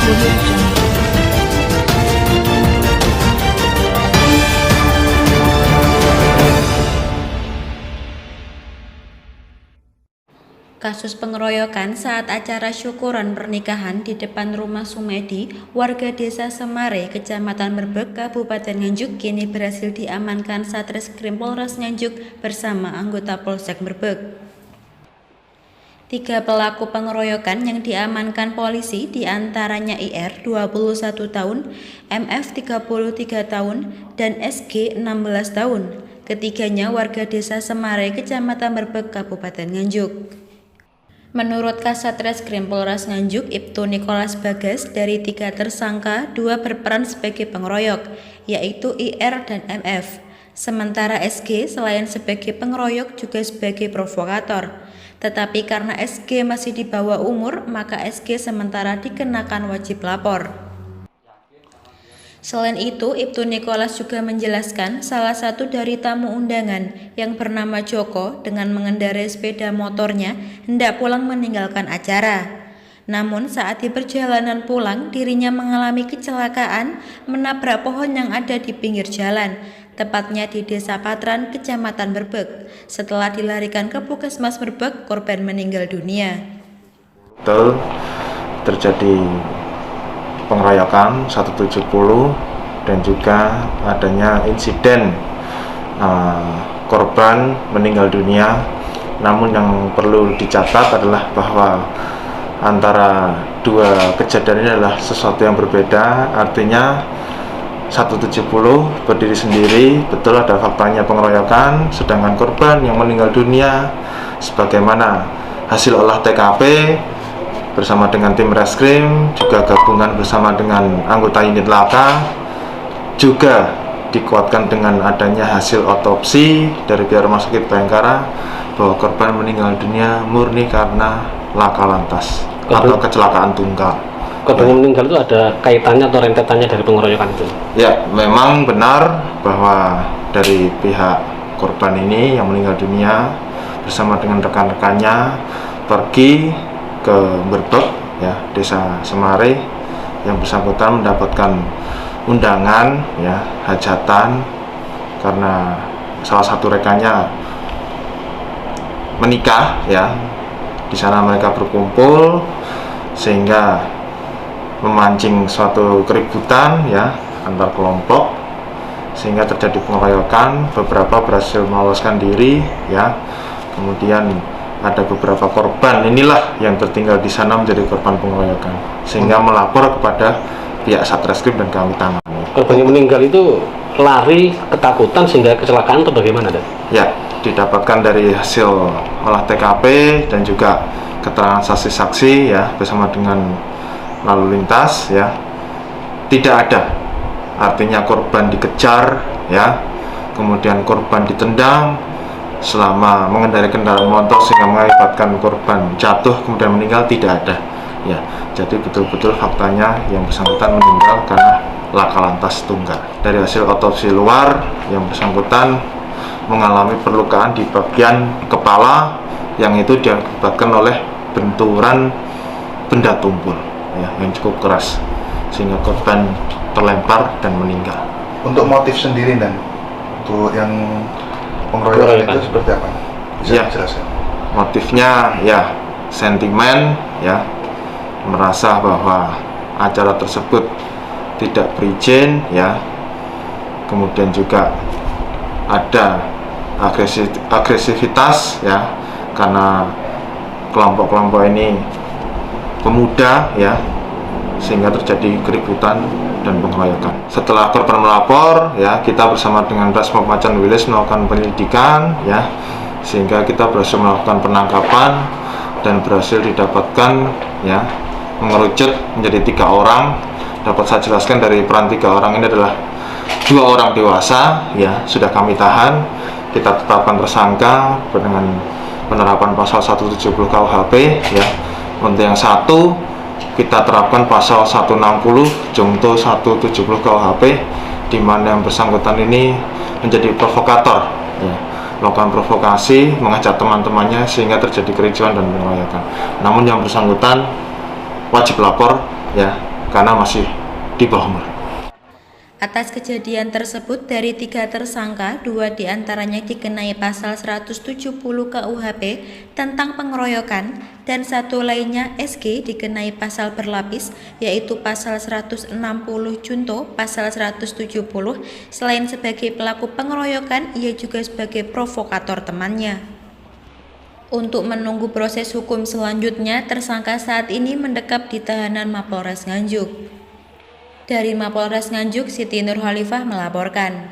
Audio Jungle. Kasus pengeroyokan saat acara syukuran pernikahan di depan rumah Sumedi, warga desa Semare, Kecamatan Merbek, Kabupaten Nganjuk kini berhasil diamankan Satreskrim Polres Nganjuk bersama anggota Polsek Merbek. 3 pelaku pengeroyokan yang diamankan polisi diantaranya IR 21 tahun, MF 33 tahun, dan SG 16 tahun. Ketiganya warga desa Semare, Kecamatan Merbek, Kabupaten Nganjuk. Menurut Kasat Reskrim Polres Nganjuk, Ibtu Nikolas Bagas, dari 3 tersangka, 2 berperan sebagai pengeroyok, yaitu IR dan MF. Sementara SG selain sebagai pengeroyok juga sebagai provokator. Tetapi karena SG masih di bawah umur, maka SG sementara dikenakan wajib lapor. Selain itu, Ibtu Nikolas juga menjelaskan salah satu dari tamu undangan yang bernama Joko dengan mengendarai sepeda motornya hendak pulang meninggalkan acara. Namun saat di perjalanan pulang, dirinya mengalami kecelakaan menabrak pohon yang ada di pinggir jalan, tepatnya di Desa Patran, Kecamatan Merbek. Setelah dilarikan ke Puskesmas Merbek, korban meninggal dunia. Terjadi pengeroyokan 170 dan juga adanya insiden korban meninggal dunia. Namun yang perlu dicatat adalah bahwa antara 2 kejadian ini adalah sesuatu yang berbeda. Artinya 170 berdiri sendiri, betul ada faktanya pengeroyokan, sedangkan korban yang meninggal dunia sebagaimana hasil olah TKP bersama dengan tim reskrim, juga gabungan bersama dengan anggota unit laka, juga dikuatkan dengan adanya hasil otopsi dari pihak Rumah Sakit Bayangkara bahwa korban meninggal dunia murni karena laka lantas atau kecelakaan tunggal. Korban yang meninggal itu ada kaitannya atau rentetannya dari pengeroyokan itu? Ya, memang benar bahwa dari pihak korban ini yang meninggal dunia bersama dengan rekan-rekannya pergi ke Merbek, ya, Desa Semare, yang bersangkutan mendapatkan undangan, ya, hajatan karena salah satu rekannya menikah, ya. Di sana mereka berkumpul sehingga memancing suatu keributan, ya, antar kelompok sehingga terjadi pengeroyokan. Beberapa berhasil meloloskan diri, ya. Kemudian ada beberapa korban inilah yang tertinggal di sana menjadi korban pengeroyokan sehingga melapor kepada pihak Satreskrim dan kami tangani. Korban yang meninggal itu lari ketakutan sehingga kecelakaan atau bagaimana, Dan? Ya, didapatkan dari hasil olah TKP dan juga keterangan saksi-saksi, ya, bersama dengan lalu lintas, ya, tidak ada artinya korban dikejar, ya, kemudian korban ditendang selama mengendarai kendaraan motor sehingga mengakibatkan korban jatuh kemudian meninggal, tidak ada, ya. Jadi betul-betul faktanya yang bersangkutan meninggal karena laka lantas tunggal. Dari hasil otopsi luar, yang bersangkutan mengalami perlukaan di bagian kepala yang itu diakibatkan oleh benturan benda tumpul, ya, yang cukup keras sehingga korban terlempar dan meninggal. Untuk motif sendiri, dan untuk yang pengeroyokan itu seperti apa? Bisa dijelaskan? Motifnya, ya, sentimen, ya, merasa bahwa acara tersebut tidak berizin, ya. Kemudian juga ada agresivitas, ya, karena kelompok-kelompok ini pemuda, ya, sehingga terjadi keributan dan pengeroyokan. Setelah korban melapor, ya, kita bersama dengan Resmob Macan Wilis melakukan penyelidikan, ya, sehingga kita berhasil melakukan penangkapan dan berhasil didapatkan, ya, mengerucut menjadi 3 orang. Dapat saya jelaskan dari peran 3 orang ini adalah 2 orang dewasa, ya, sudah kami tahan. Kita tetapkan tersangka dengan penerapan pasal 170 KUHP, ya. Untuk yang satu kita terapkan pasal 160 Jungto 170 KUHP, di mana yang bersangkutan ini menjadi provokator, ya, melakukan provokasi, mengajak teman-temannya sehingga terjadi kericuan dan pengeroyokan. Namun yang bersangkutan wajib lapor, ya, karena masih di bawah umur. Atas kejadian tersebut, dari 3 tersangka, 2 diantaranya dikenai pasal 170 KUHP tentang pengeroyokan, dan 1 lainnya SG dikenai pasal berlapis, yaitu pasal 160 junto, pasal 170. Selain sebagai pelaku pengeroyokan, ia juga sebagai provokator temannya. Untuk menunggu proses hukum selanjutnya, tersangka saat ini mendekap di tahanan Mapolres Nganjuk. Dari Mapolres Nganjuk, Siti Nurhalifah melaporkan.